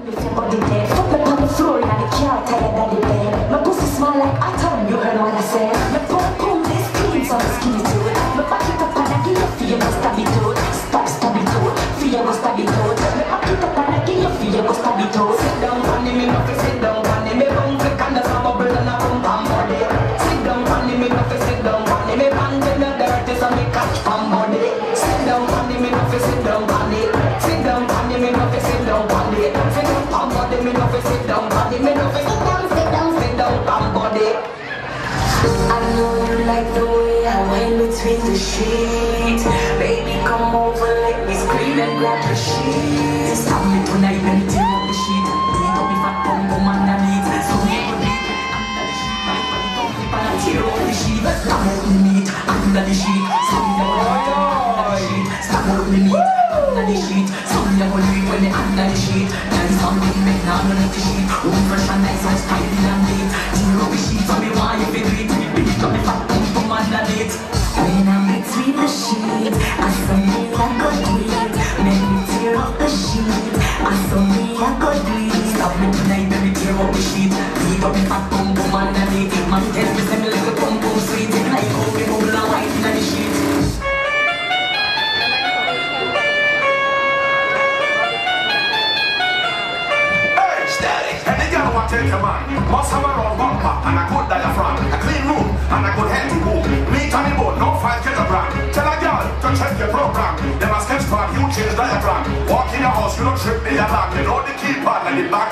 Body dead, fuck me on the floor and I can't tire that the bed. My pussy smell like atom, you heard what I said. My pum this clean, so I'm skinny to it. My back it up and I give you fear, go stab it out. Stab it out, fear go stab it out. My back it up and I give you fear, go stab it out. Sit down, funny me, no fi sit down, funny me, bum click and there's a bubble and a bum bum body. Sit down, funny me, no fi sit down, funny me, pants in the dirt is a me catch bum body. Sit down, funny me, no fi sit down, funny. Sit down, funny me, no fi sit down, funny. Sit down, bum body, me no fi sit down, funny me, no fi sit down, bum body. I know you like the way I went between the sheets. Baby, come over, let me scream and grab the sheets. Stop me tonight, let me tear up the sheet. Beat up if I come underneath. So we go deep under the sheet. My body don't flip and I tear up the sheet. Stop out the meat under the sheet. So we go under the sheet. Stop out the meat under the sheet. So we go leave when they under the sheet. There is something make now underneath the sheet. Room fresh and nice and tidy and neat. Tear up the sheet so me want you to do it. When I'm between the sheets, I saw me like a tweet. Make me tear up the sheet. I saw me like a tweet. Stop me tonight, let me tear up the sheet. Beat up the fat pum pum underneath. Man tell me say me little pum pum sweet. Like how me bubble and white in the sheet. Hey, steady. Any girl want to take a man must have a round bumper and a good diaphragm, a clean room and a good healthy womb. Meat on the boat, no 5 kilogram. Tell a girl to check your program. Them a sketch pad, you change diagram. Walk in your house, you don't trip the alarm. You know the key part like the back.